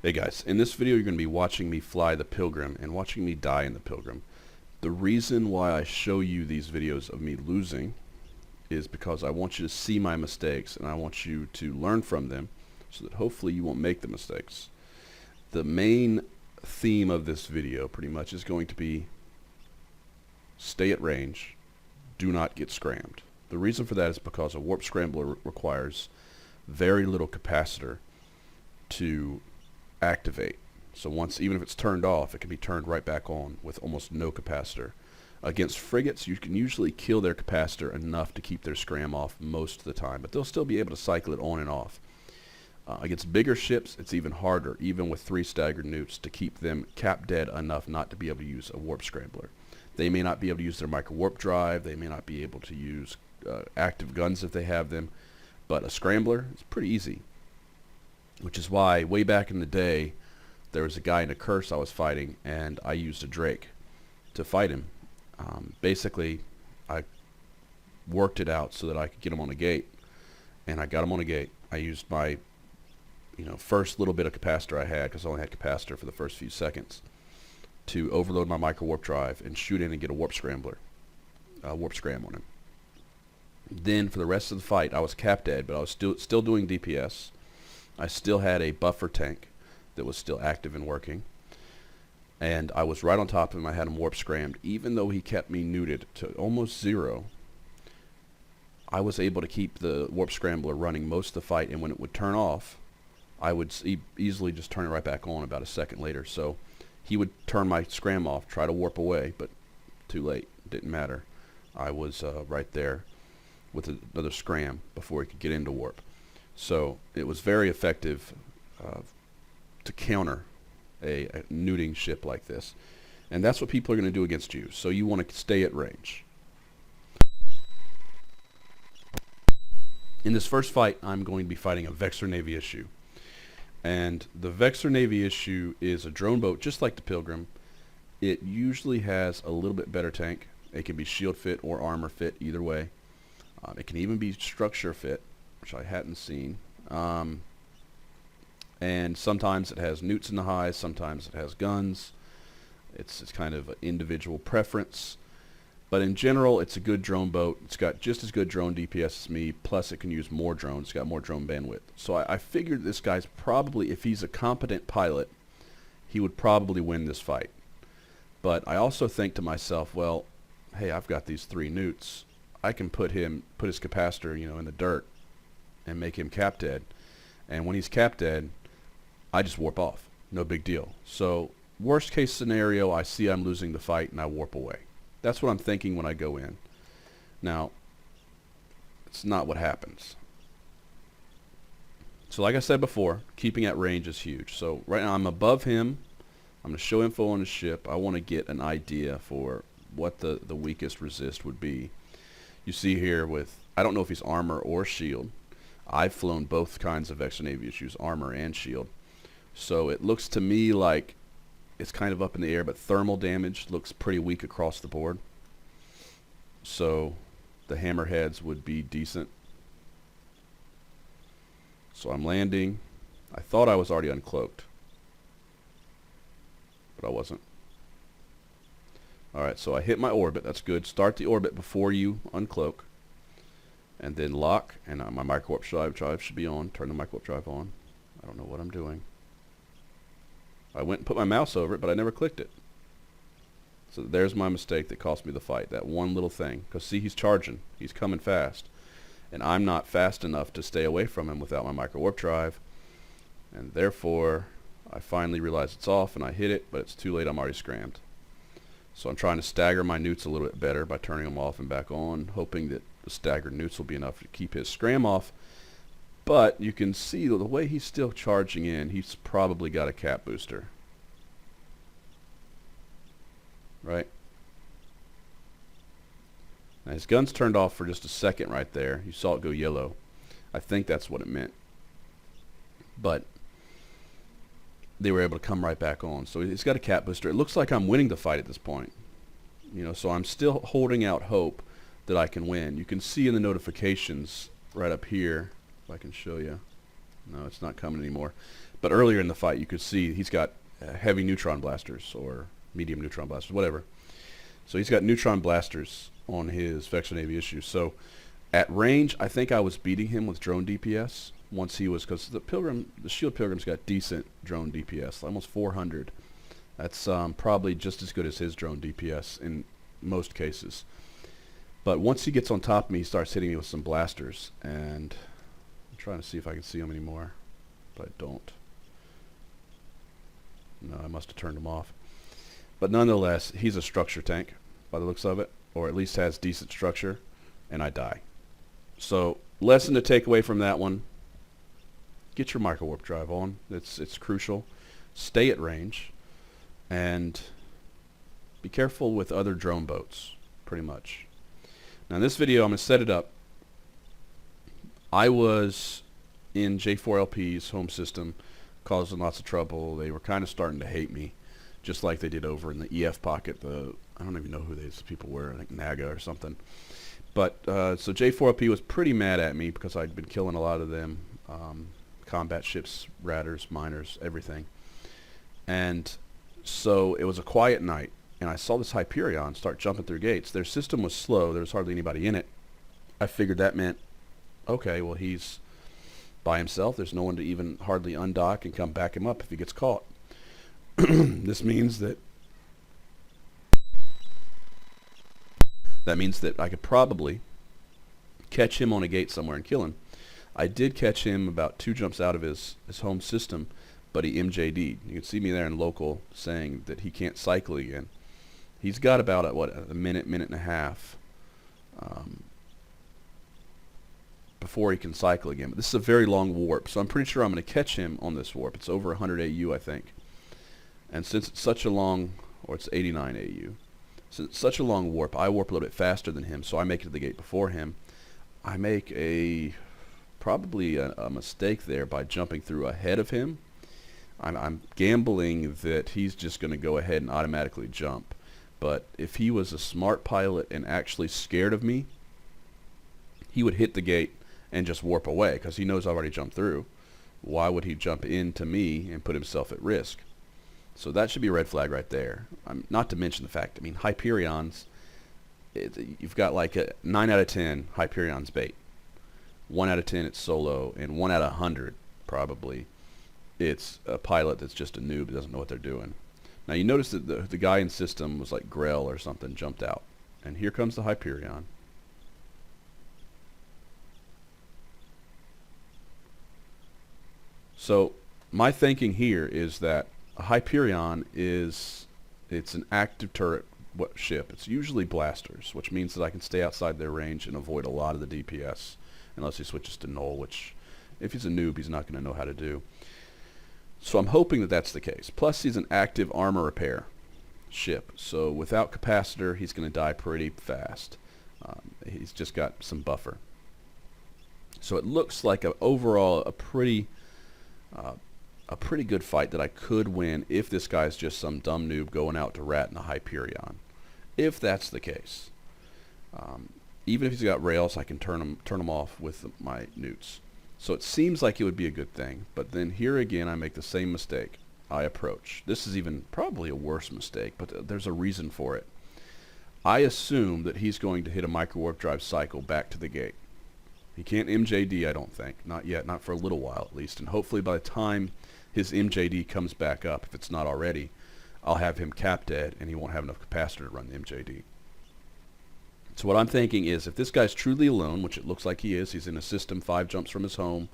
Hey guys, in this video you're going to be watching me fly the Pilgrim and watching me die in the Pilgrim. The reason why I show you these videos of me losing is because I want you to see my mistakes and I want you to learn from them so that hopefully you won't make the mistakes. The main theme of this video pretty much is going to be stay at range, do not get scrammed. The reason for that is because a warp scrambler requires very little capacitor to activate. So once, even if it's turned off, it can be turned right back on with almost no capacitor. Against frigates, you can usually kill their capacitor enough to keep their scram off most of the time, but they'll still be able to cycle it on and off. Against bigger ships, it's even harder, even with 3 staggered newts, to keep them cap dead enough not to be able to use a warp scrambler. They may not be able to use their micro warp drive, they may not be able to use active guns if they have them, but a scrambler is pretty easy. Which is why way back in the day there was a guy in a curse I was fighting and I used a Drake to fight him. Basically I worked it out so that I could get him on a gate, and I got him on a gate. I used my first little bit of capacitor I had, because I only had capacitor for the first few seconds, to overload my micro warp drive and shoot in and get a warp scram on him. Then for the rest of the fight I was cap dead, but I was still doing DPS. I still had a buffer tank that was still active and working, and I was right on top of him. I had him warp scrammed. Even though he kept me neuted to almost 0, I was able to keep the warp scrambler running most of the fight, and when it would turn off, I would easily just turn it right back on about a second later. So he would turn my scram off, try to warp away, but too late. Didn't matter. I was right there with another scram before he could get into warp. So it was very effective to counter a neuting ship like this. And that's what people are going to do against you. So you want to stay at range. In this first fight, I'm going to be fighting a Vexor Navy issue. And the Vexor Navy issue is a drone boat just like the Pilgrim. It usually has a little bit better tank. It can be shield fit or armor fit, either way. It can even be structure fit, which I hadn't seen. And sometimes it has newts in the highs, sometimes it has guns. It's kind of an individual preference. But in general, it's a good drone boat. It's got just as good drone DPS as me, plus it can use more drones. It's got more drone bandwidth. So I figured this guy's probably, if he's a competent pilot, he would probably win this fight. But I also think to myself, well, hey, I've got these 3 newts. I can put his capacitor, in the dirt and make him cap dead. And when he's cap dead, I just warp off. No big deal. So worst case scenario, I see I'm losing the fight and I warp away. That's what I'm thinking when I go in. Now, it's not what happens. So like I said before, keeping at range is huge. So right now I'm above him. I'm going to show info on his ship. I want to get an idea for what the weakest resist would be. You see here with, I don't know if he's armor or shield. I've flown both kinds of Vexor Navy issues, armor and shield. So it looks to me like it's kind of up in the air, but thermal damage looks pretty weak across the board. So the hammerheads would be decent. So I'm landing. I thought I was already uncloaked, but I wasn't. Alright, so I hit my orbit. That's good. Start the orbit before you uncloak. And then lock, and my micro warp drive should be on. Turn the micro warp drive on. I don't know what I'm doing. I went and put my mouse over it, but I never clicked it. So there's my mistake that cost me the fight. That one little thing. Because see, he's charging. He's coming fast. And I'm not fast enough to stay away from him without my micro warp drive. And therefore, I finally realize it's off, and I hit it, but it's too late. I'm already scrammed. So I'm trying to stagger my newts a little bit better by turning them off and back on, hoping that the staggered newts will be enough to keep his scram off. But you can see the way he's still charging in, he's probably got a cap booster. Right? Now his gun's turned off for just a second right there. You saw it go yellow. I think that's what it meant. But they were able to come right back on. So he's got a cap booster. It looks like I'm winning the fight at this point. So I'm still holding out hope that I can win. You can see in the notifications right up here, if I can show you, No, it's not coming anymore. But earlier in the fight, you could see he's got heavy neutron blasters or medium neutron blasters, whatever. So he's got neutron blasters on his Vector Navy issue. So at range, I think I was beating him with drone DPS once he was, because the Shield Pilgrim's got decent drone DPS, almost 400. That's probably just as good as his drone DPS in most cases. But once he gets on top of me, he starts hitting me with some blasters, and I'm trying to see if I can see him anymore, but I don't. No, I must have turned him off. But nonetheless, he's a structure tank by the looks of it, or at least has decent structure, and I die. So, lesson to take away from that one: get your micro warp drive on. It's crucial. Stay at range, and be careful with other drone boats, pretty much. Now in this video, I'm going to set it up. I was in J4LP's home system, causing lots of trouble. They were kind of starting to hate me, just like they did over in the EF pocket. I don't even know who these people were. I think Naga or something. But so J4LP was pretty mad at me because I'd been killing a lot of them, combat ships, radders, miners, everything. And so it was a quiet night, and I saw this Hyperion start jumping through gates. Their system was slow. There was hardly anybody in it. I figured that meant, okay, well, he's by himself. There's no one to even hardly undock and come back him up if he gets caught. This means that I could probably catch him on a gate somewhere and kill him. I did catch him about 2 jumps out of his home system, but he MJD'd. You can see me there in local saying that he can't cycle again. He's got about a minute and a half before he can cycle again. But this is a very long warp, so I'm pretty sure I'm going to catch him on this warp. It's over 100 AU, I think. And since it's such a long, or it's 89 AU, since it's such a long warp, I warp a little bit faster than him, so I make it to the gate before him. I make probably a mistake there by jumping through ahead of him. I'm gambling that he's just going to go ahead and automatically jump. But if he was a smart pilot and actually scared of me, he would hit the gate and just warp away because he knows I've already jumped through. Why would he jump into me and put himself at risk? So that should be a red flag right there. Not to mention the fact, I mean, Hyperions, you've got like a 9 out of 10 Hyperion's bait. 1 out of 10 it's solo, and 1 out of 100 probably it's a pilot that's just a noob that doesn't know what they're doing. Now you notice that the guy in system was like Grell or something, jumped out. And here comes the Hyperion. So my thinking here is that a Hyperion it's an active turret ship. It's usually blasters, which means that I can stay outside their range and avoid a lot of the DPS, unless he switches to null, which if he's a noob, he's not going to know how to do. So I'm hoping that that's the case. Plus, he's an active armor repair ship, so without capacitor, he's going to die pretty fast. He's just got some buffer. So it looks like overall a pretty good fight that I could win if this guy's just some dumb noob going out to rat in a Hyperion. If that's the case, even if he's got rails, I can turn him off with my newts. So it seems like it would be a good thing, but then here again I make the same mistake. I approach. This is even probably a worse mistake, but there's a reason for it. I assume that he's going to hit a micro warp drive cycle back to the gate. He can't MJD, I don't think. Not yet, not for a little while at least, and hopefully by the time his MJD comes back up, if it's not already, I'll have him cap dead and he won't have enough capacitor to run the MJD. So what I'm thinking is, if this guy's truly alone, which it looks like he is, he's in a system 5 jumps from his home,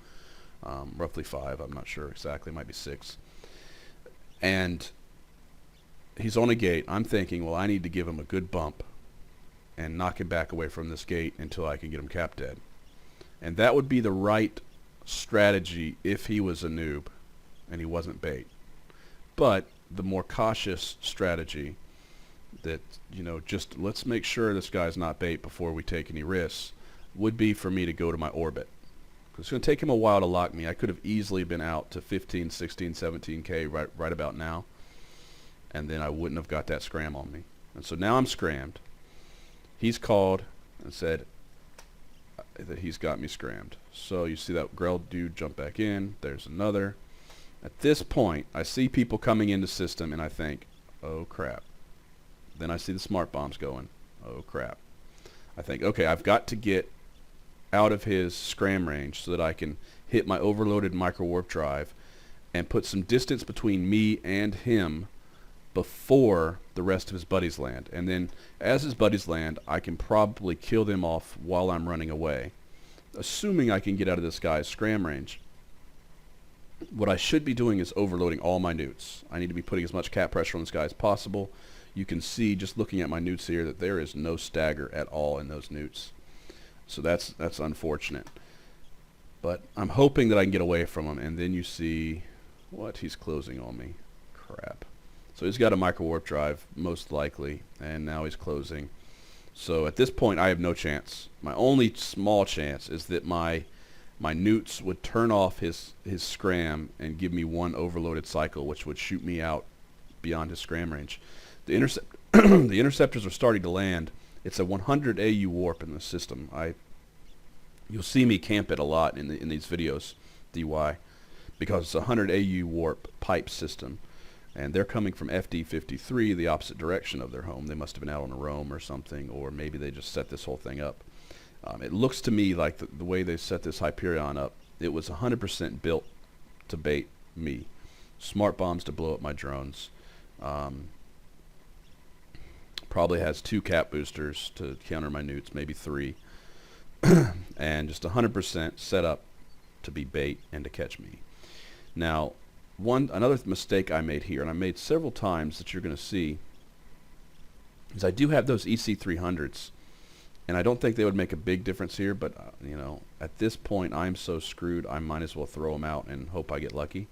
roughly 5, I'm not sure exactly, might be 6, and he's on a gate, I'm thinking, well, I need to give him a good bump and knock him back away from this gate until I can get him cap dead. And that would be the right strategy if he was a noob and he wasn't bait. But the more cautious strategy that, you know, just let's make sure this guy's not bait before we take any risks, would be for me to go to my orbit. It's going to take him a while to lock me. I could have easily been out to 15, 16, 17k right about now, and then I wouldn't have got that scram on me. And so now I'm scrammed. He's called and said, that he's got me scrammed. So you see that Grell dude jump back in. There's another. At this point, I see people coming into system, and I think, oh crap. Then I see the smart bombs going. Oh crap. I think, okay, I've got to get out of his scram range so that I can hit my overloaded micro warp drive and put some distance between me and him before the rest of his buddies land. And then as his buddies land, I can probably kill them off while I'm running away, assuming I can get out of this guy's scram range. What I should be doing is overloading all my newts. I need to be putting as much cap pressure on this guy as possible. You can see just looking at my newts here that there is no stagger at all in those newts. So that's unfortunate. But I'm hoping that I can get away from him. And then you see what? He's closing on me. Crap. So he's got a micro warp drive, most likely, and now he's closing. So at this point, I have no chance. My only small chance is that my newts would turn off his scram and give me one overloaded cycle, which would shoot me out beyond his scram range. The interceptors are starting to land. It's a 100 AU warp in the system. You'll see me camp it a lot in these videos, DY, because it's a 100 AU warp pipe system. And they're coming from FD53, the opposite direction of their home. They must have been out on a roam or something, or maybe they just set this whole thing up. It looks to me like the way they set this Hyperion up, it was 100% built to bait me. Smart bombs to blow up my drones. Probably has 2 cap boosters to counter my newts, maybe 3. And just 100% set up to be bait and to catch me. Now, another mistake I made here, and I made several times that you're going to see, is I do have those EC300s, and I don't think they would make a big difference here, but you know, at this point I'm so screwed I might as well throw them out and hope I get lucky.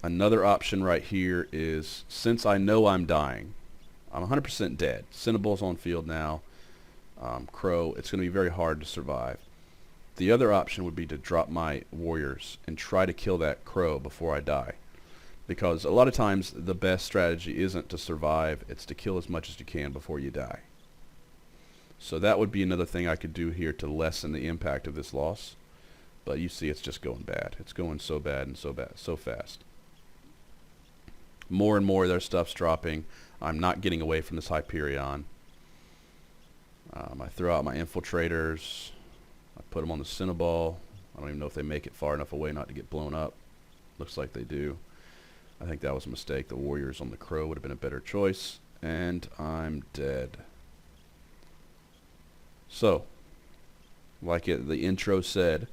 Another option right here is, since I know I'm dying, I'm 100% dead. Cinnable's on field now. Crow, it's going to be very hard to survive. The other option would be to drop my warriors and try to kill that crow before I die. Because a lot of times the best strategy isn't to survive, it's to kill as much as you can before you die. So that would be another thing I could do here to lessen the impact of this loss. But you see it's just going bad. It's going so bad and so fast. More and more their stuff's dropping. I'm not getting away from this Hyperion. I throw out my infiltrators. I put them on the Cinnaball. I don't even know if they make it far enough away not to get blown up. Looks like they do. I think that was a mistake. The warriors on the crow would have been a better choice. And I'm dead. So, like the intro said,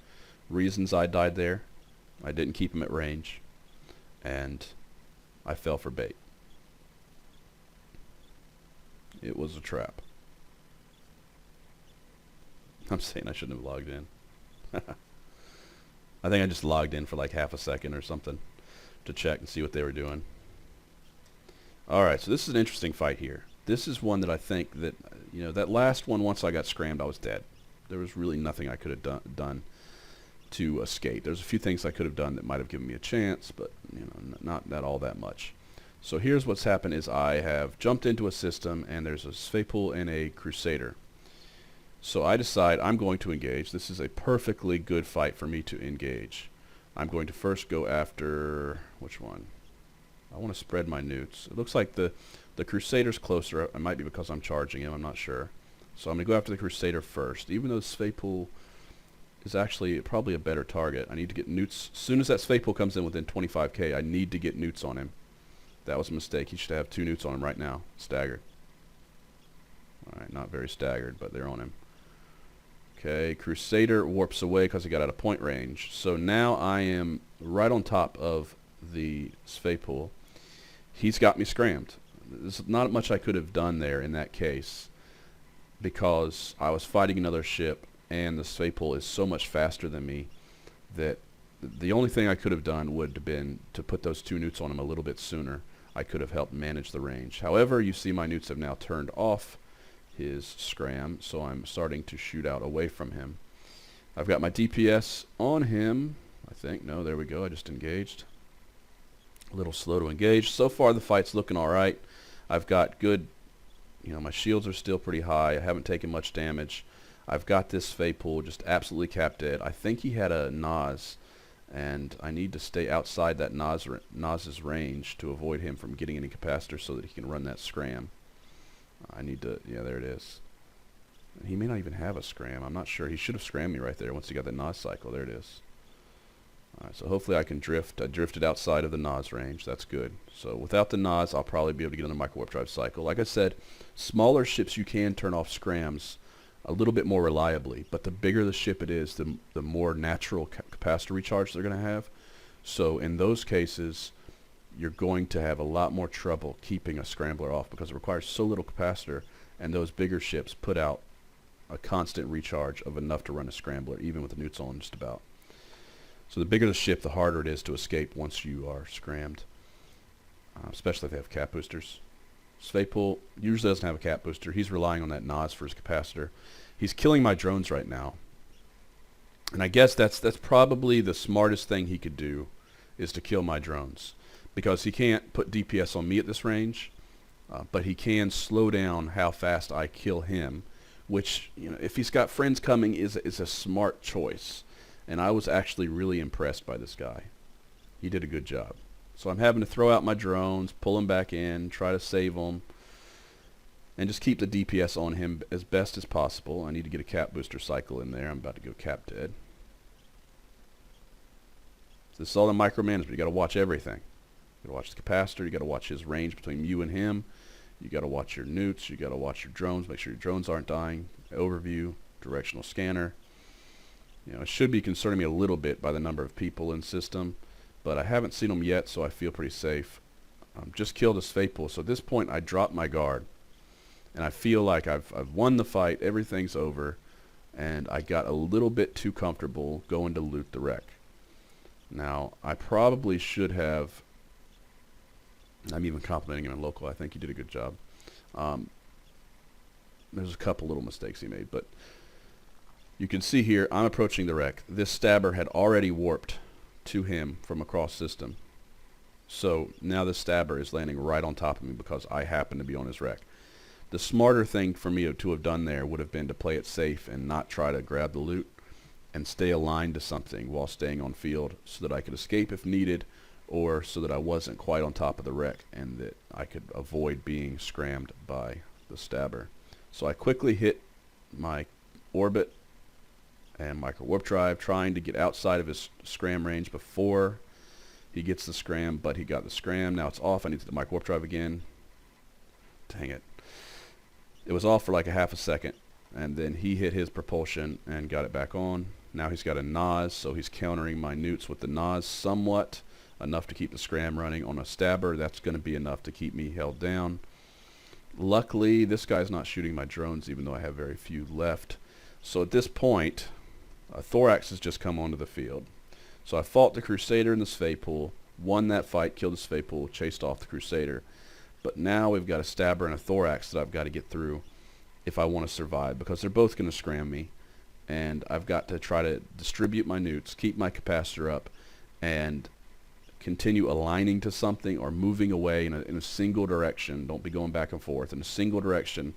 reasons I died there, I didn't keep him at range, and I fell for bait. It was a trap. I'm saying I shouldn't have logged in. I think I just logged in for like half a second or something to check and see what they were doing. Alright, so this is an interesting fight here. This is one that I think that, you know, that last one, once I got scrammed, I was dead. There was really nothing I could have done to escape. There's a few things I could have done that might have given me a chance, but you know, not all that much. So here's what's happened is I have jumped into a system and there's a Sveipool and a Crusader. So I decide I'm going to engage. This is a perfectly good fight for me to engage. I'm going to first go after, which one? I want to spread my newts. It looks like the Crusader's closer. It might be because I'm charging him, I'm not sure. So I'm going to go after the Crusader first, even though Sveipool is actually probably a better target. I need to get newts. As soon as that Sveipool comes in within 25k, I need to get newts on him. That was a mistake. He should have 2 newts on him right now. Staggered. Alright, not very staggered, but they're on him. Okay, Crusader warps away because he got out of point range. So now I am right on top of the Sveipool. He's got me scrammed. There's not much I could have done there in that case because I was fighting another ship and the Sveipool is so much faster than me that the only thing I could have done would have been to put those 2 newts on him a little bit sooner. I could have helped manage the range. However, you see my newts have now turned off his scram, so I'm starting to shoot out away from him. I've got my DPS on him, I think. No, there we go. I just engaged. A little slow to engage. So far the fight's looking alright. I've got good You know, my shields are still pretty high. I haven't taken much damage. I've got this Faypool just absolutely capped dead. I think he had a Nas, and I need to stay outside that Nas's range to avoid him from getting any capacitor so that he can run that scram. I need to, yeah, there it is. He may not even have a scram. I'm not sure. He should have scrammed me right there once he got the Nas cycle. There it is. Alright, so hopefully I can drift. I drifted outside of the Nas range. That's good. So without the Nas, I'll probably be able to get on the micro warp drive cycle. Like I said, smaller ships you can turn off scrams a little bit more reliably, but the bigger the ship it is, the more natural capacitor recharge they're going to have. So in those cases, you're going to have a lot more trouble keeping a scrambler off because it requires so little capacitor, and those bigger ships put out a constant recharge of enough to run a scrambler, even with the newts on just about. So the bigger the ship, the harder it is to escape once you are scrammed, especially if they have cap boosters. Svaypool usually doesn't have a cap booster. He's relying on that Nas for his capacitor. He's killing my drones right now. And I guess that's probably the smartest thing he could do, is to kill my drones. Because he can't put DPS on me at this range, but he can slow down how fast I kill him, which, you know, if he's got friends coming, is a smart choice. And I was actually really impressed by this guy. He did a good job. So I'm having to throw out my drones, pull them back in, try to save them, and just keep the DPS on him as best as possible. I need to get a cap booster cycle in there. I'm about to go cap dead. So this is all in micromanagement. You got to watch everything. You got to watch the capacitor. You got to watch his range between you and him. You got to watch your newts. You got to watch your drones. Make sure your drones aren't dying. Overview, directional scanner. You know, it should be concerning me a little bit by the number of people in system, but I haven't seen them yet, so I feel pretty safe. Just killed a Svaypool, so at this point I dropped my guard, and I feel like I've won the fight. Everything's over, and I got a little bit too comfortable going to loot the wreck. Now, I probably should have. I'm even complimenting him in local. I think he did a good job. There's a couple little mistakes he made, but you can see here, I'm approaching the wreck. This stabber had already warped to him from across system. So now this stabber is landing right on top of me because I happen to be on his wreck. The smarter thing for me to have done there would have been to play it safe and not try to grab the loot and stay aligned to something while staying on field so that I could escape if needed, or so that I wasn't quite on top of the wreck and that I could avoid being scrammed by the stabber. So I quickly hit my orbit and micro warp drive, trying to get outside of his scram range before he gets the scram, but he got the scram. Now it's off. I need to hit the micro warp drive again. Dang it. It was off for like a half a second, and then he hit his propulsion and got it back on. Now he's got a Nas, so he's countering my newts with the Nas somewhat, enough to keep the scram running. On a stabber, that's going to be enough to keep me held down. Luckily, this guy's not shooting my drones, even though I have very few left. So at this point, a Thorax has just come onto the field. So I fought the Crusader in the Svaypool, won that fight, killed the Svaypool, chased off the Crusader. But now we've got a Stabber and a Thorax that I've got to get through if I want to survive, because they're both going to scram me. And I've got to try to distribute my newts, keep my capacitor up, and continue aligning to something or moving away in a single direction. Don't be going back and forth. In a single direction.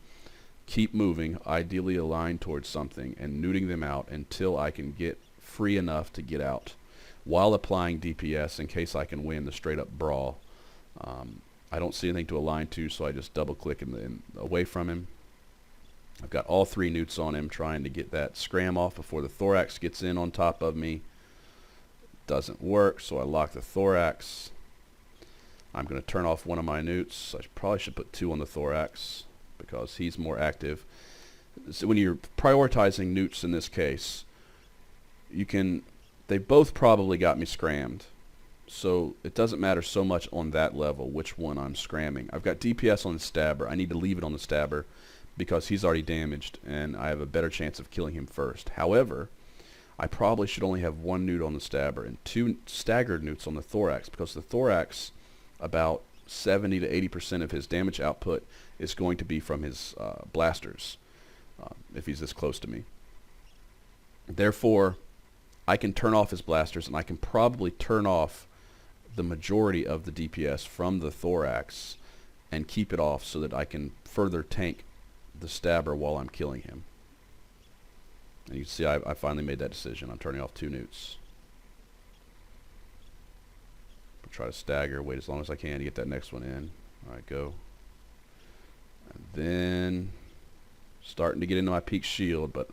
Keep moving, ideally aligned towards something, and newting them out until I can get free enough to get out while applying DPS in case I can win the straight up brawl. I don't see anything to align to, so I just double click away from him. I've got all three newts on him, trying to get that scram off before the Thorax gets in on top of me. Doesn't work, so I lock the Thorax. I'm going to turn off one of my newts. I probably should put two on the Thorax because he's more active. So when you're prioritizing newts in this case, they both probably got me scrammed. So it doesn't matter so much on that level which one I'm scramming. I've got DPS on the stabber. I need to leave it on the stabber because he's already damaged and I have a better chance of killing him first. However, I probably should only have one newt on the stabber and two staggered newts on the Thorax, because the Thorax, about 70 to 80% of his damage output is going to be from his blasters if he's this close to me. Therefore, I can turn off his blasters, and I can probably turn off the majority of the DPS from the Thorax and keep it off so that I can further tank the stabber while I'm killing him. And you can see I finally made that decision. I'm turning off 2 newts. I'll try to stagger, wait as long as I can to get that next one in. Alright, go. And then starting to get into my peak shield, but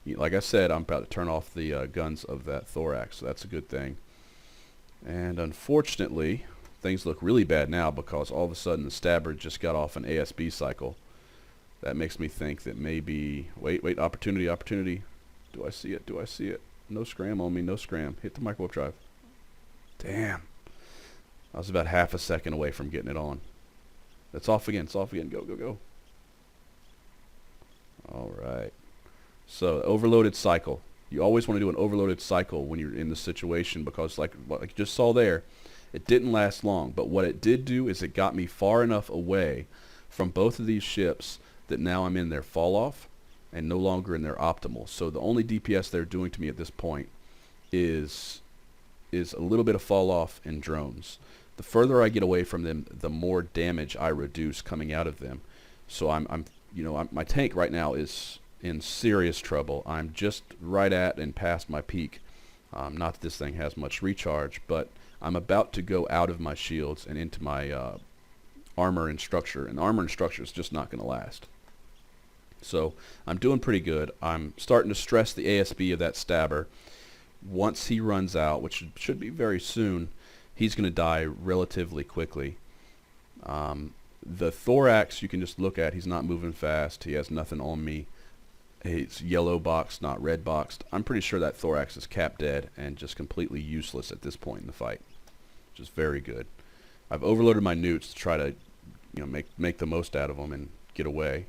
like I said, I'm about to turn off the guns of that thorax, so that's a good thing. And unfortunately, things look really bad now because all of a sudden the stabber just got off an ASB cycle. That makes me think that maybe... Wait, opportunity. Do I see it? No scram on me, no scram. Hit the microwave drive. Damn. I was about half a second away from getting it on. It's off again, go. Alright. So, overloaded cycle. You always want to do an overloaded cycle when you're in the situation because like you just saw there, it didn't last long. But what it did do is it got me far enough away from both of these ships that now I'm in their fall off and no longer in their optimal. So the only DPS they're doing to me at this point is a little bit of fall off in drones. The further I get away from them, the more damage I reduce coming out of them. So my tank right now is in serious trouble. I'm just right at and past my peak. Not that this thing has much recharge, but I'm about to go out of my shields and into my armor and structure, and armor and structure is just not going to last. So I'm doing pretty good. I'm starting to stress the ASB of that stabber. Once he runs out, which should be very soon, he's going to die relatively quickly. The thorax you can just look at. He's not moving fast. He has nothing on me. It's yellow boxed, not red boxed. I'm pretty sure that thorax is cap dead and just completely useless at this point in the fight, which is very good. I've overloaded my newts to try to make the most out of them and get away.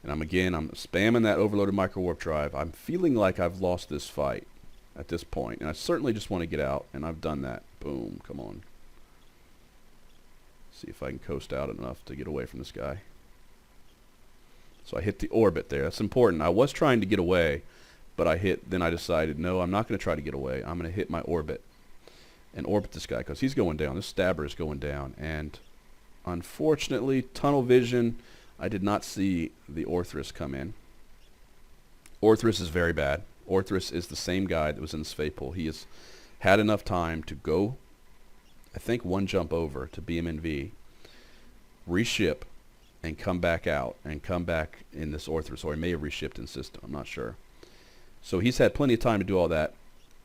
And I'm spamming that overloaded micro warp drive. I'm feeling like I've lost this fight at this point, and I certainly just want to get out, and I've done that. Boom, come on. See if I can coast out enough to get away from this guy. So I hit the orbit there. That's important. I was trying to get away, but then I decided, no, I'm not going to try to get away. I'm going to hit my orbit and orbit this guy because he's going down. This stabber is going down. And unfortunately, tunnel vision, I did not see the Orthrus come in. Orthrus is very bad. Orthrus is the same guy that was in the Sphay pool. He has had enough time to go, I think, 1 jump over to BMNV, reship, and come back out and come back in this Orthrus, or he may have reshipped in system, I'm not sure. So he's had plenty of time to do all that,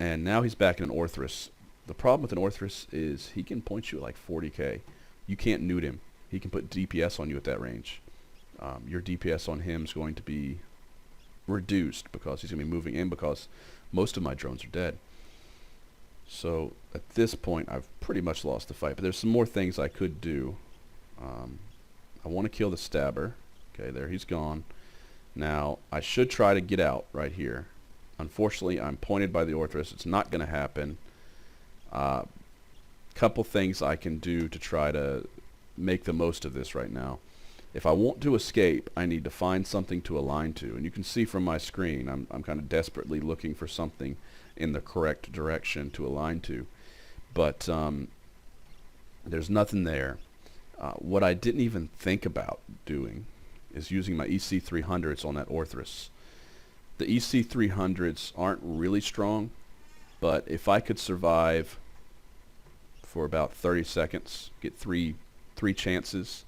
and now he's back in an Orthrus. The problem with an Orthrus is he can point you at like 40k. You can't nude him. He can put DPS on you at that range. Your DPS on him is going to be reduced because he's going to be moving in because most of my drones are dead. So at this point I've pretty much lost the fight, but there's some more things I could do. I want to kill the stabber. Okay, there, he's gone. Now I should try to get out right here. Unfortunately, I'm pointed by the Orthrus. It's not going to happen. Couple things I can do to try to make the most of this right now. If I want to escape, I need to find something to align to. And you can see from my screen, I'm kind of desperately looking for something in the correct direction to align to. But there's nothing there. What I didn't even think about doing is using my EC300s on that Orthrus. The EC300s aren't really strong, but if I could survive for about 30 seconds, get three chances,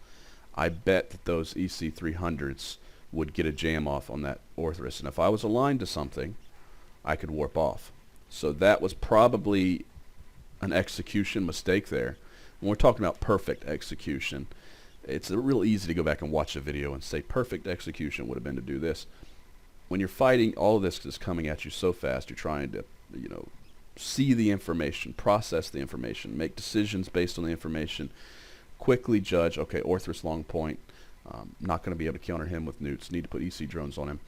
I bet that those EC300s would get a jam off on that Orthrus. And if I was aligned to something, I could warp off. So that was probably an execution mistake there. When we're talking about perfect execution, it's real easy to go back and watch a video and say perfect execution would have been to do this. When you're fighting, all of this is coming at you so fast, you're trying to, see the information, process the information, make decisions based on the information, quickly judge, okay, Orthrus long point, not going to be able to counter him with newts, need to put EC drones on him.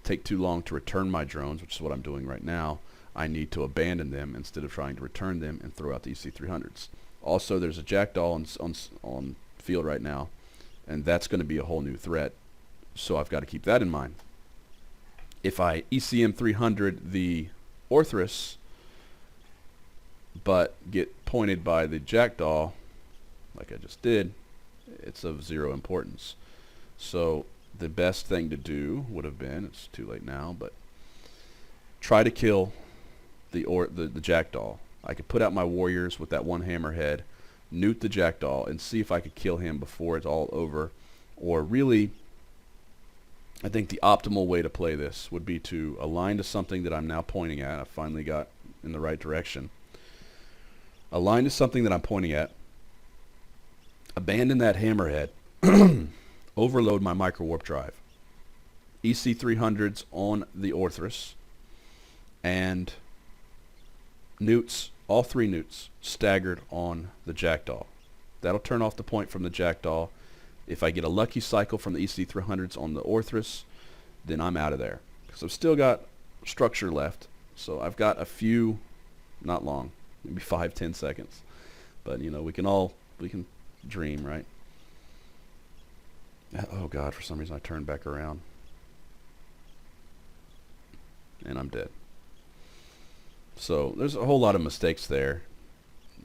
Take too long to return my drones, which is what I'm doing right now. I need to abandon them instead of trying to return them and throw out the EC300s. Also, there's a Jackdaw on field right now, and that's going to be a whole new threat, so I've got to keep that in mind. If I ECM 300 the Orthrus, but get pointed by the Jackdaw, like I just did, it's of zero importance. So the best thing to do would have been, it's too late now, but try to kill the jackdaw. I could put out my warriors with that one hammerhead, newt the jackdaw, and see if I could kill him before it's all over. Or really, I think the optimal way to play this would be to align to something that I'm now pointing at. I finally got in the right direction. Align to something that I'm pointing at. Abandon that hammerhead. Overload my micro warp drive. EC300s on the Orthrus. And newts, all 3 newts, staggered on the jackdaw. That'll turn off the point from the jackdaw. If I get a lucky cycle from the EC300s on the Orthrus, then I'm out of there. Because I've still got structure left. So I've got a few, not long, maybe 5-10 seconds. But, you know, we can dream, right? Oh, God, for some reason I turned back around. And I'm dead. So there's a whole lot of mistakes there.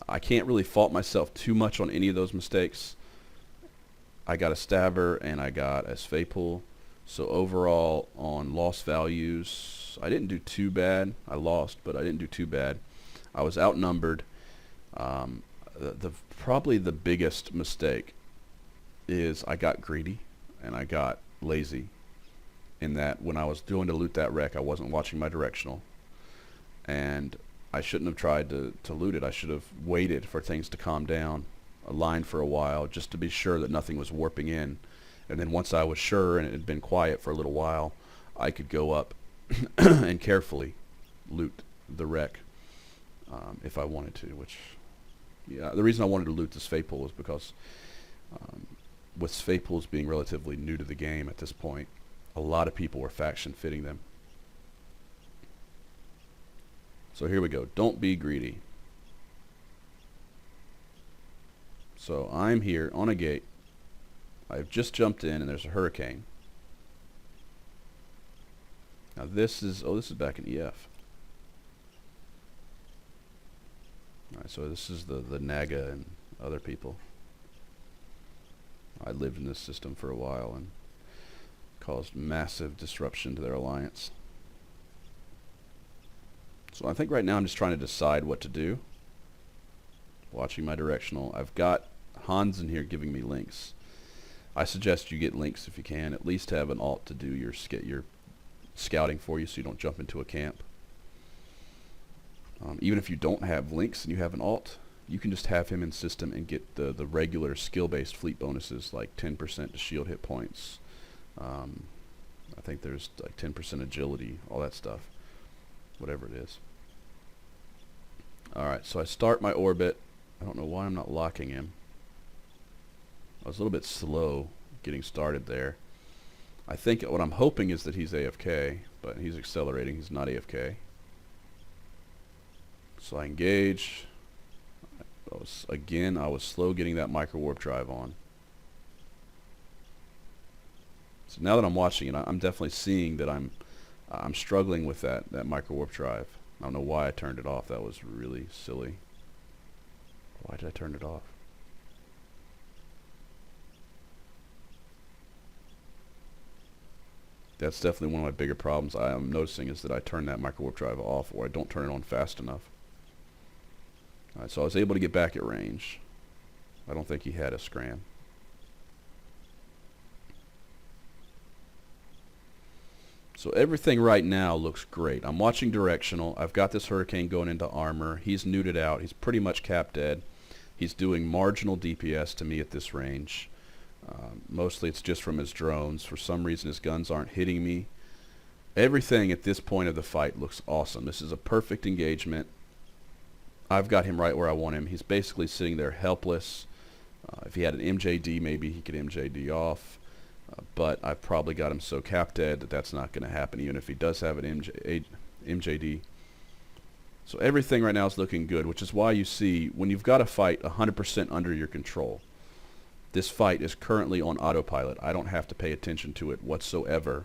I can't really fault myself too much on any of those mistakes. I got a stabber and I got a Svaypool. So overall on loss values, I didn't do too bad. I lost, but I didn't do too bad. I was outnumbered. Probably the biggest mistake is I got greedy and I got lazy in that when I was doing to loot that wreck, I wasn't watching my directional. And I shouldn't have tried to loot it. I should have waited for things to calm down, aligned for a while, just to be sure that nothing was warping in. And then once I was sure and it had been quiet for a little while, I could go up and carefully loot the wreck if I wanted to. Which, yeah, the reason I wanted to loot the Svaypool was because with Svaypools being relatively new to the game at this point, a lot of people were faction fitting them. So here we go. Don't be greedy. So I'm here on a gate. I've just jumped in and there's a hurricane. Now this is back in EF. Alright, so this is the Naga and other people. I lived in this system for a while and caused massive disruption to their alliance. So I think right now I'm just trying to decide what to do. Watching my directional. I've got Hans in here giving me links. I suggest you get links if you can. At least have an alt to do your scouting for you so you don't jump into a camp. Even if you don't have links and you have an alt, you can just have him in system and get the regular skill-based fleet bonuses like 10% to shield hit points. I think there's like 10% agility, all that stuff. Whatever it is. Alright, so I start my orbit. I don't know why I'm not locking him. I was a little bit slow getting started there. I think what I'm hoping is that he's AFK, but he's accelerating. He's not AFK. So I engage. I was slow getting that micro warp drive on. So now that I'm watching it, I'm definitely seeing that I'm struggling with that micro warp drive. I don't know why I turned it off. That was really silly. Why did I turn it off? That's definitely one of my bigger problems I am noticing is that I turn that micro warp drive off or I don't turn it on fast enough. Alright, so I was able to get back at range. I don't think he had a scram. So everything right now looks great. I'm watching directional. I've got this hurricane going into armor. He's neuted out. He's pretty much cap dead. He's doing marginal DPS to me at this range. Mostly it's just from his drones. For some reason his guns aren't hitting me. Everything at this point of the fight looks awesome. This is a perfect engagement. I've got him right where I want him. He's basically sitting there helpless. If he had an MJD, maybe he could MJD off. But I've probably got him so cap dead that that's not going to happen, even if he does have an MJD. So everything right now is looking good, which is why you see when you've got a fight 100% under your control. This fight is currently on autopilot. I don't have to pay attention to it whatsoever.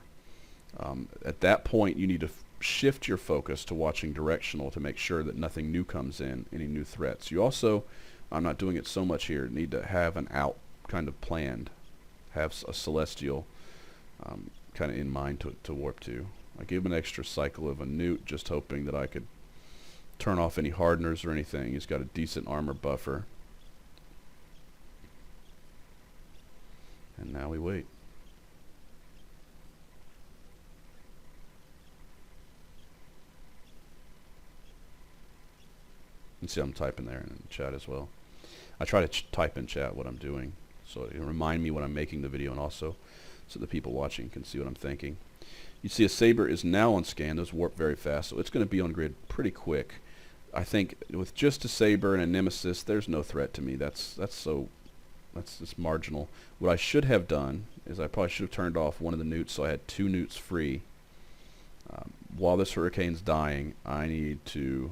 At that point, you need to shift your focus to watching directional to make sure that nothing new comes in, any new threats. You also, I'm not doing it so much here, need to have an out kind of planned, have a celestial kind of in mind to warp to. I gave him an extra cycle of a newt, just hoping that I could turn off any hardeners or anything. He's got a decent armor buffer. And now we wait. You can see I'm typing there in the chat as well. I try to type in chat what I'm doing, so it'll remind me when I'm making the video, and also so the people watching can see what I'm thinking. You see a Saber is now on scan. Those warp very fast, so it's going to be on grid pretty quick. I think with just a Saber and a Nemesis, there's no threat to me. That's just marginal. What I should have done is I probably should have turned off one of the newts, so I had 2 newts free. While this Hurricane's dying, I need to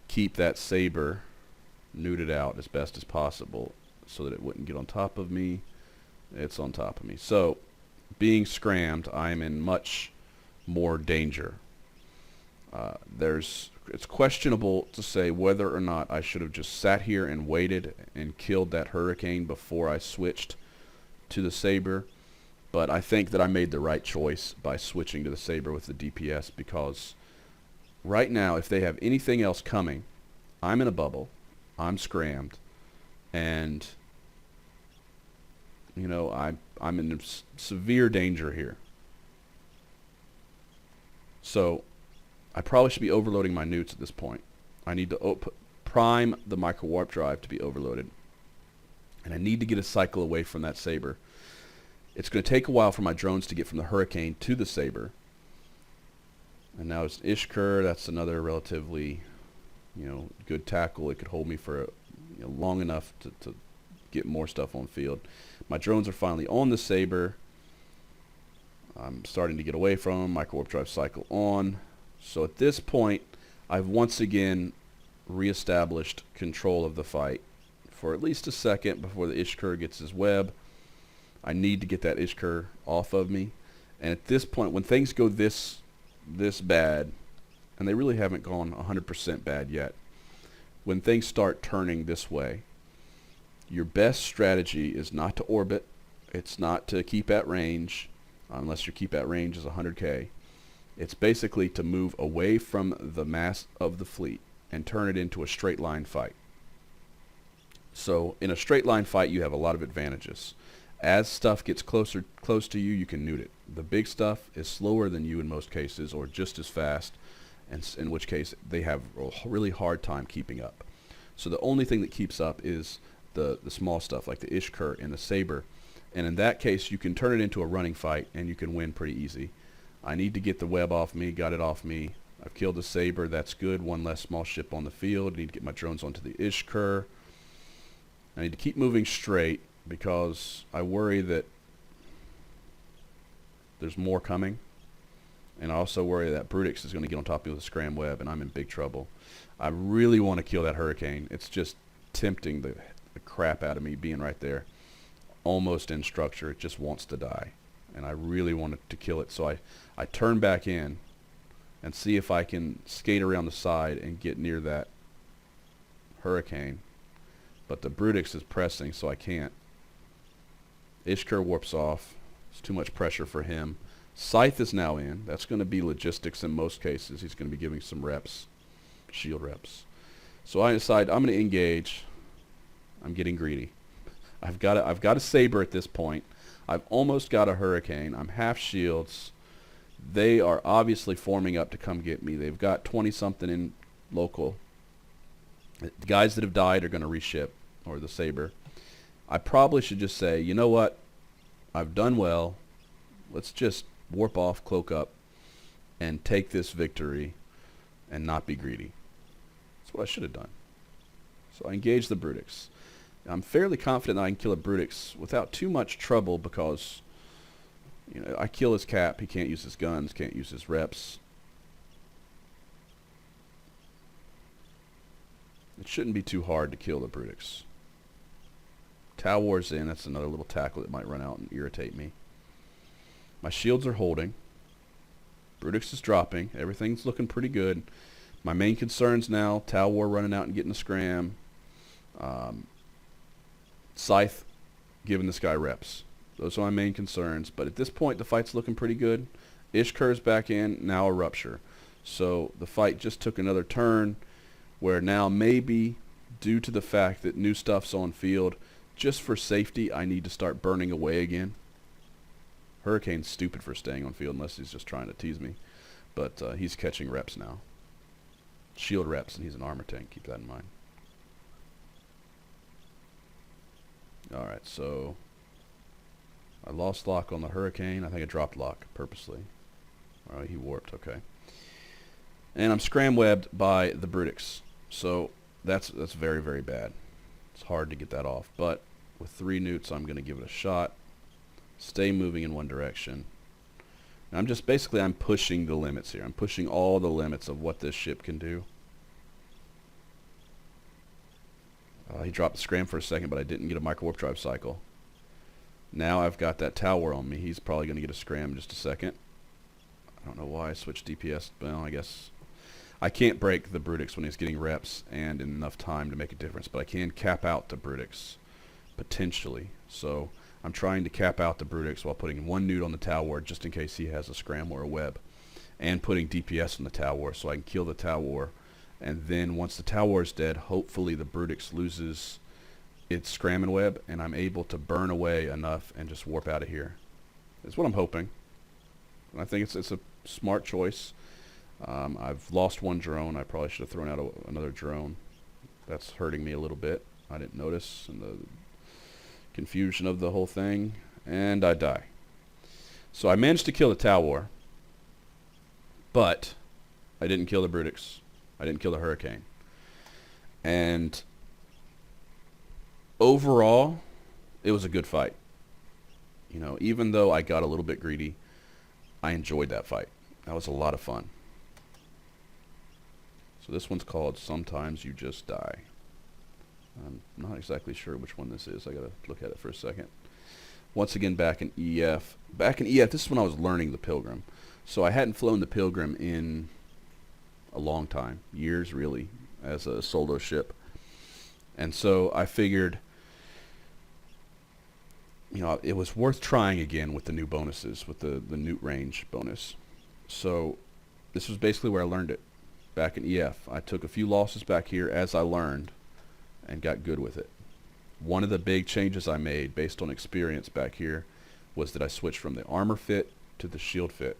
keep that Saber neuted out as best as possible so that it wouldn't get on top of me. It's on top of me. So, being scrammed, I'm in much more danger. It's questionable to say whether or not I should have just sat here and waited and killed that Hurricane before I switched to the Saber, but I think that I made the right choice by switching to the Saber with the DPS, because right now, if they have anything else coming, I'm in a bubble, I'm scrammed, and you know, I'm in severe danger here. So I probably should be overloading my newts at this point. I need to prime the micro warp drive to be overloaded, and I need to get a cycle away from that Saber. It's going to take a while for my drones to get from the Hurricane to the Saber. And now it's Ishkur. That's another relatively, good tackle. It could hold me for long enough to get more stuff on field. My drones are finally on the Saber. I'm starting to get away from them. Micro warp drive cycle on. So at this point, I've once again reestablished control of the fight for at least a second before the Ishkur gets his web. I need to get that Ishkur off of me. And at this point, when things go this bad, and they really haven't gone 100% bad yet, when things start turning this way, your best strategy is not to orbit. It's not to keep at range, unless your keep at range is 100K. It's basically to move away from the mass of the fleet and turn it into a straight line fight. So in a straight line fight, you have a lot of advantages. As stuff gets close to you, you can nuke it. The big stuff is slower than you in most cases, or just as fast, and in which case they have a really hard time keeping up. So the only thing that keeps up is the small stuff like the Ishkur and the Saber, and in that case you can turn it into a running fight and you can win pretty easy. I need to get the web off me. Got it off me. I've killed the Saber. That's good. One less small ship on the field. I need to get my drones onto the Ishkur. I need to keep moving straight because I worry that there's more coming, and I also worry that Brutix is going to get on top of me with a scram web, and I'm in big trouble. I really want to kill that Hurricane. It's just tempting the crap out of me being right there, almost in structure. It just wants to die, and I really wanted to kill it. So I turn back in and see if I can skate around the side and get near that Hurricane, but the Brutix is pressing, so I can't. Ishkur warps off. It's too much pressure for him. Scythe is now in. That's going to be logistics in most cases. He's going to be giving some reps, shield reps. So I decide I'm going to engage. I'm getting greedy. I've got a Saber at this point. I've almost got a Hurricane. I'm half shields. They are obviously forming up to come get me. They've got 20-something in local. The guys that have died are going to reship, or the Saber. I probably should just say, you know what? I've done well. Let's just warp off, cloak up, and take this victory and not be greedy. That's what I should have done. So I engage the Brutix. I'm fairly confident that I can kill a Brutix without too much trouble because, I kill his cap. He can't use his guns, can't use his reps. It shouldn't be too hard to kill the Brutix. Tau War's in. That's another little tackle that might run out and irritate me. My shields are holding. Brutix is dropping. Everything's looking pretty good. My main concerns now, Tau War running out and getting a scram. Scythe giving this guy reps. Those are my main concerns. But at this point, the fight's looking pretty good. Ishkur's back in, now a rupture. So the fight just took another turn where now maybe due to the fact that new stuff's on field, just for safety, I need to start burning away again. Hurricane's stupid for staying on field unless he's just trying to tease me. But he's catching reps now. Shield reps, and he's an armor tank. Keep that in mind. Alright, so I lost lock on the Hurricane. I think I dropped lock purposely. Alright, he warped. Okay. And I'm scram-webbed by the Brutix. So that's very, very bad. It's hard to get that off. But with 3 newts, I'm going to give it a shot. Stay moving in one direction. And I'm just basically, I'm pushing the limits here. I'm pushing all the limits of what this ship can do. He dropped the scram for a second, but I didn't get a micro warp drive cycle. Now I've got that tower on me. He's probably going to get a scram in just a second. I don't know why I switched DPS. Well, I guess I can't break the Brutix when he's getting reps and in enough time to make a difference, but I can cap out the Brutix potentially. So I'm trying to cap out the Brutix while putting 1 newt on the tower just in case he has a scram or a web, and putting DPS on the tower so I can kill the tower. And then once the tower is dead, hopefully the Brutix loses its scram and web, and I'm able to burn away enough and just warp out of here. That's what I'm hoping. And I think it's a smart choice. I've lost 1 drone. I probably should have thrown out another drone. That's hurting me a little bit. I didn't notice in the confusion of the whole thing. And I die. So I managed to kill the tower, but I didn't kill the Brutix. I didn't kill the Hurricane. And overall, it was a good fight. You know, even though I got a little bit greedy, I enjoyed that fight. That was a lot of fun. So this one's called Sometimes You Just Die. I'm not exactly sure which one this is. I gotta look at it for a second. Once again, back in EF. Back in EF, this is when I was learning the Pilgrim. So I hadn't flown the Pilgrim in a long time. Years, really, as a solo ship. And so I figured, you know, it was worth trying again with the new bonuses, with the newt range bonus. So this was basically where I learned it. Back in EF, I took a few losses back here as I learned and got good with it. One of the big changes I made based on experience back here was that I switched from the armor fit to the shield fit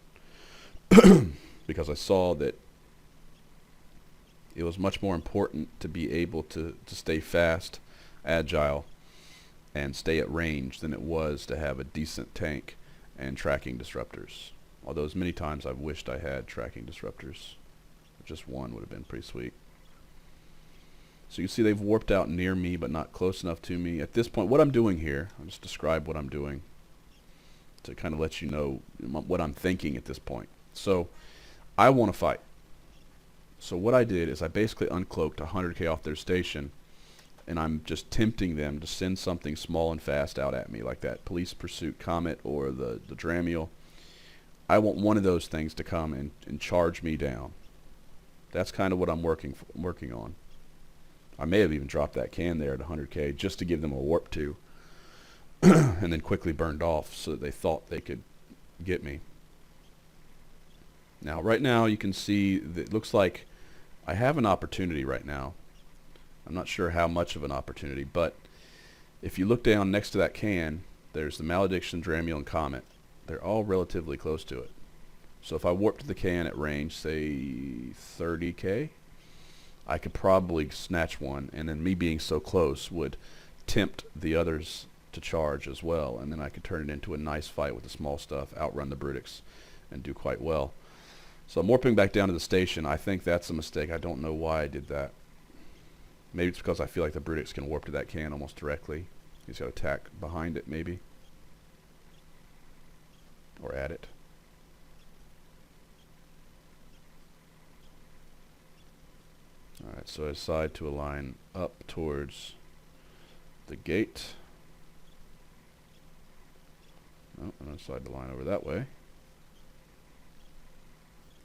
because I saw that it was much more important to be able to stay fast, agile, and stay at range than it was to have a decent tank and tracking disruptors. Although as many times I've wished I had tracking disruptors. Just 1 would have been pretty sweet. So you see they've warped out near me but not close enough to me. At this point, what I'm doing here, I'll just describe what I'm doing to kind of let you know what I'm thinking at this point. So I want to fight. So what I did is I basically uncloaked 100k off their station, and I'm just tempting them to send something small and fast out at me, like that Police Pursuit Comet or the Dramiel. I want one of those things to come and charge me down. That's kind of what I'm working on. I may have even dropped that can there at 100k just to give them a warp 2 and then quickly burned off so that they thought they could get me. Now, right now, you can see that it looks like I have an opportunity right now. I'm not sure how much of an opportunity, but if you look down next to that can, there's the Malediction, Dramiel, and Comet. They're all relatively close to it. So if I warp to the can at range, say 30k, I could probably snatch one, and then me being so close would tempt the others to charge as well, and then I could turn it into a nice fight with the small stuff, outrun the Brutix, and do quite well. So I'm warping back down to the station. I think that's a mistake. I don't know why I did that. Maybe it's because I feel like the Brutix can warp to that can almost directly. He's got to attack behind it, maybe. Or at it. Alright, so I decide to align up towards the gate. Oh, I'm going to decide to line over that way.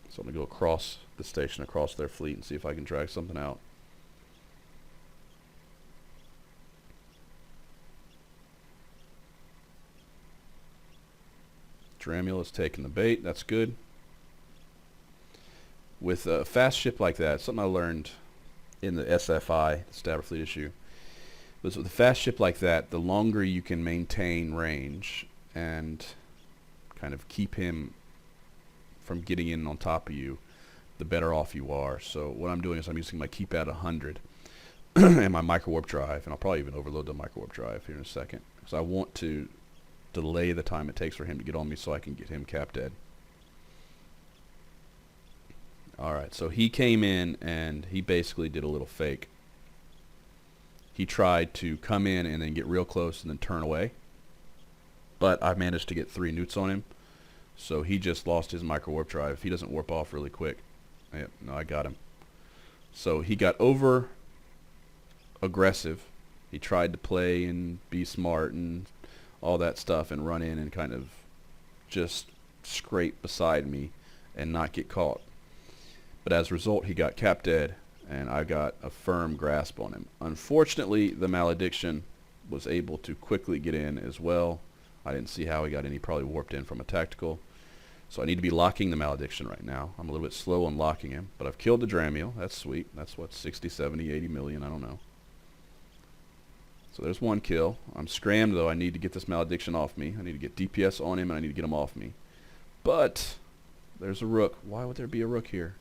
So I'm going to go across the station, across their fleet, and see if I can drag something out. Dramiel is taking the bait. That's good. With a fast ship like that, something I learned in the SFI, the Starboard Fleet issue, was with a fast ship like that, the longer you can maintain range and kind of keep him from getting in on top of you, the better off you are. So what I'm doing is I'm using my keep at 100 and my micro warp drive, and I'll probably even overload the micro warp drive here in a second, because I want to delay the time it takes for him to get on me so I can get him cap dead. Alright, so he came in and he basically did a little fake. He tried to come in and then get real close and then turn away, but I managed to get 3 newts on him, so he just lost his micro warp drive. If he doesn't warp off really quick. Yep, no, I got him. So he got over aggressive. He tried to play and be smart and all that stuff and run in and kind of just scrape beside me and not get caught. But as a result, he got cap dead, and I got a firm grasp on him. Unfortunately, the Malediction was able to quickly get in as well. I didn't see how he got in. He probably warped in from a tactical. So I need to be locking the Malediction right now. I'm a little bit slow on locking him, but I've killed the Dramiel. That's sweet. That's what, 60, 70, 80 million? I don't know. So there's 1 kill. I'm scrammed, though. I need to get this Malediction off me. I need to get DPS on him, and I need to get him off me. But there's a rook. Why would there be a rook here?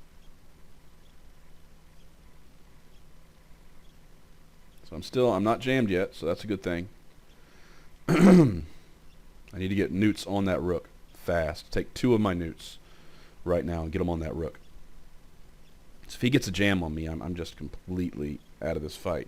So I'm not jammed yet, so that's a good thing. I need to get newts on that rook fast. Take 2 of my newts right now and get them on that rook. So if he gets a jam on me, I'm just completely out of this fight.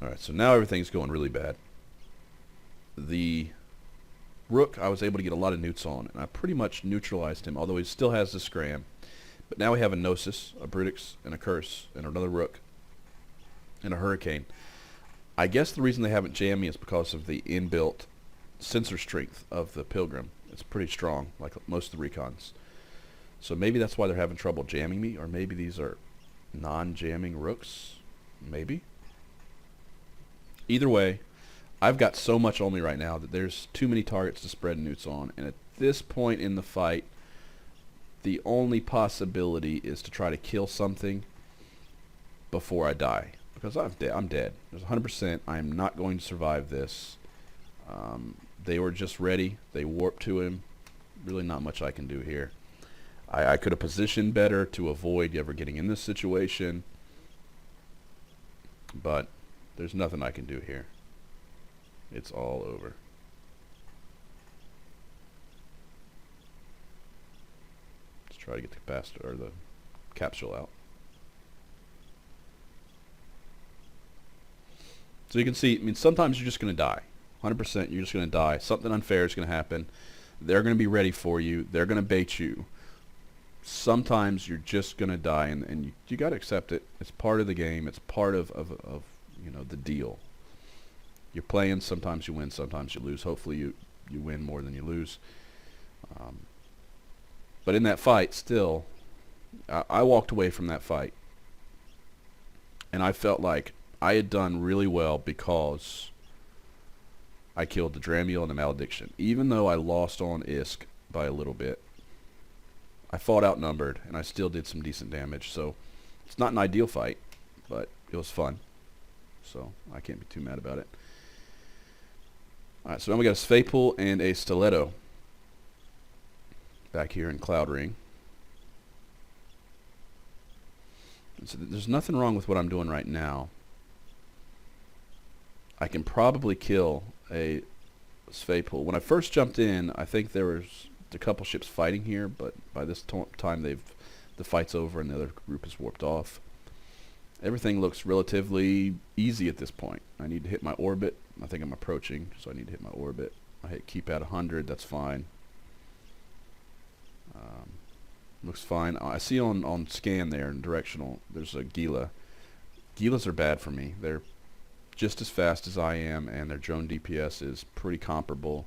Alright, so now everything's going really bad. The rook, I was able to get a lot of newts on, and I pretty much neutralized him, although he still has the scram. But now we have a Gnosis, a Brutix, and a Curse, and another rook, and a Hurricane. I guess the reason they haven't jammed me is because of the inbuilt sensor strength of the Pilgrim. It's pretty strong, like most of the recons. So maybe that's why they're having trouble jamming me, or maybe these are non-jamming rooks. Maybe. Either way, I've got so much on me right now that there's too many targets to spread newts on, and at this point in the fight, the only possibility is to try to kill something before I die, because I'm dead. There's 100%. I am not going to survive this. They were just ready. They warped to him. Really not much I can do here. I could have positioned better to avoid ever getting in this situation, but there's nothing I can do here. It's all over. Let's try to get the capacitor or the capsule out. So you can see, I mean, sometimes you're just going to die. 100% you're just going to die. Something unfair is going to happen. They're going to be ready for you. They're going to bait you. Sometimes you're just going to die, and you got to accept it. It's part of the game. It's part of you know, the deal. You're playing, sometimes you win, sometimes you lose. Hopefully you win more than you lose. But in that fight, still, I walked away from that fight, and I felt like I had done really well because I killed the Dramiel and the Malediction. Even though I lost on ISK by a little bit, I fought outnumbered, and I still did some decent damage. So it's not an ideal fight, but it was fun. So I can't be too mad about it. Alright, so now we got a Svapul and a Stiletto back here in Cloud Ring. So there's nothing wrong with what I'm doing right now. I can probably kill a Svapul. When I first jumped in, I think there was a couple ships fighting here, but by this time the fight's over and the other group has warped off. Everything looks relatively easy at this point. I need to hit my orbit. I think I'm approaching, so I need to hit my orbit. I hit keep at 100. That's fine. Looks fine. I see on scan there in directional, there's a Gila. Gilas are bad for me. They're just as fast as I am, and their drone DPS is pretty comparable.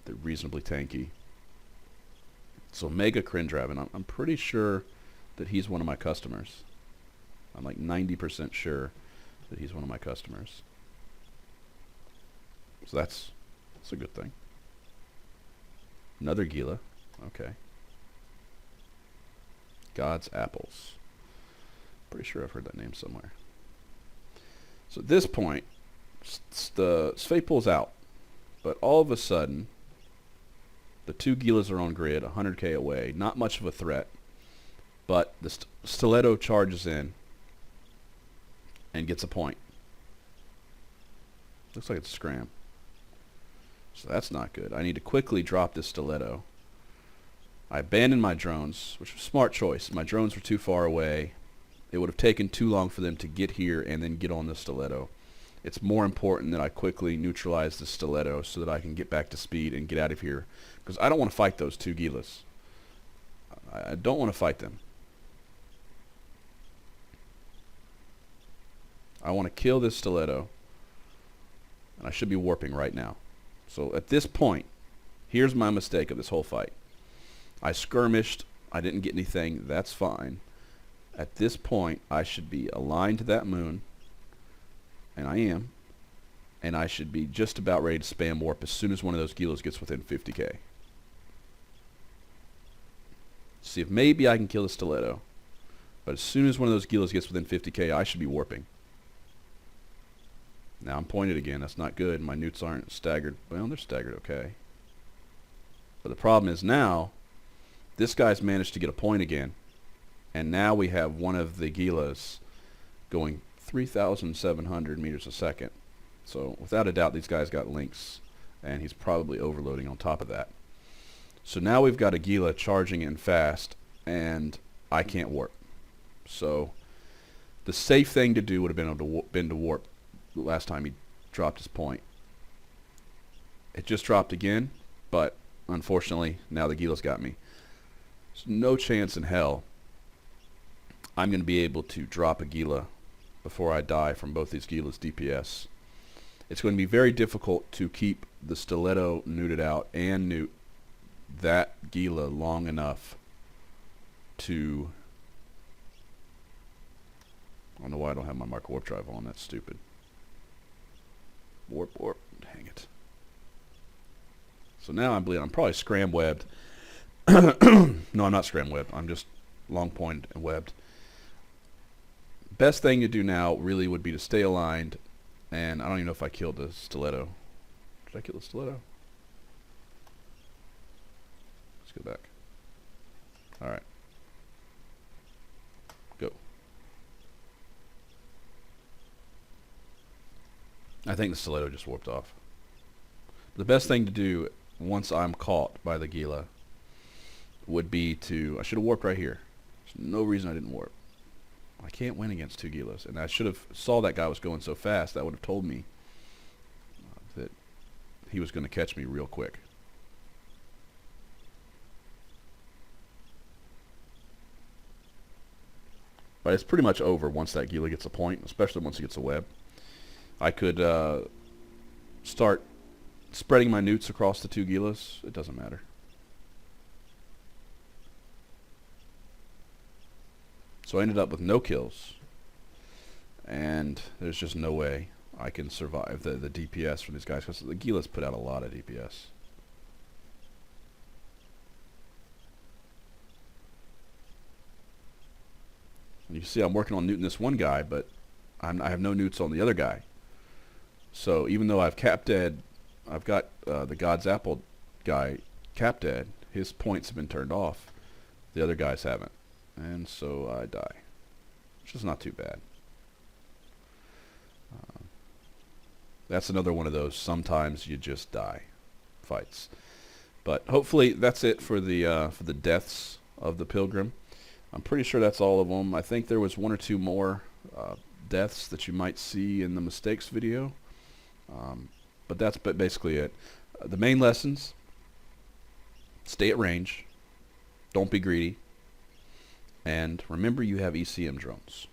They're reasonably tanky. So Mega Cringe Rabbit, I'm pretty sure that he's one of my customers. I'm like 90% sure that he's one of my customers. So that's a good thing. Another Gila. Okay. God's Apples. Pretty sure I've heard that name somewhere. So at this point, the Spade Pool's out. But all of a sudden, the two Gilas are on grid, 100k away. Not much of a threat. But the Stiletto charges in and gets a point. Looks like it's a scram. So that's not good. I need to quickly drop this Stiletto. I abandoned my drones, which was a smart choice. My drones were too far away. It would have taken too long for them to get here and then get on the Stiletto. It's more important that I quickly neutralize the Stiletto so that I can get back to speed and get out of here. Because I don't want to fight those two Gilas. I don't want to fight them. I want to kill this Stiletto. And I should be warping right now. So at this point, here's my mistake of this whole fight. I skirmished. I didn't get anything. That's fine. At this point, I should be aligned to that moon. And I am. And I should be just about ready to spam warp as soon as one of those Gilas gets within 50k. See if maybe I can kill the Stiletto. But as soon as one of those Gilas gets within 50k, I should be warping. Now I'm pointed again. That's not good. My newts aren't staggered. Well, they're staggered okay. But the problem is now, this guy's managed to get a point again. And now we have one of the Gilas going 3,700 meters a second. So without a doubt, these guys got links. And he's probably overloading on top of that. So now we've got a Gila charging in fast. And I can't warp. So the safe thing to do would have been to warp the last time he dropped his point. It just dropped again. But unfortunately, now the Gila's got me. There's no chance in hell I'm going to be able to drop a Gila before I die from both these Gila's DPS. It's going to be very difficult to keep the Stiletto neuted out and newt that Gila long enough to... I don't know why I don't have my Mark Warp Drive on. That's stupid. Warp. Dang it. So now I'm probably scram-webbed. No, I'm not scram-webbed. I'm just long-pointed and webbed. Best thing to do now really would be to stay aligned. And I don't even know if I killed the Stiletto. Did I kill the Stiletto? Let's go back. Alright. Go. I think the Stiletto just warped off. The best thing to do once I'm caught by the Gila would be to... I should have warped right here. There's no reason I didn't warp. I can't win against two Gilas. And I should have saw that guy was going so fast. That would have told me that he was going to catch me real quick. But it's pretty much over once that Gila gets a point, especially once he gets a web. I could start spreading my newts across the two Gilas. It doesn't matter. So I ended up with no kills. And there's just no way I can survive the DPS from these guys, because the Gilas put out a lot of DPS. And you see I'm working on newting this one guy, but I have no newts on the other guy. So even though I've capped dead, I've got the God's Apple guy capped dead, his points have been turned off. The other guys haven't. And so I die, which is not too bad. That's another one of those sometimes you just die fights. But hopefully that's it for the deaths of the Pilgrim. I'm pretty sure that's all of them. I think there was one or two more deaths that you might see in the mistakes video. But that's basically it. The main lessons: stay at range, don't be greedy, and remember you have ECM drones.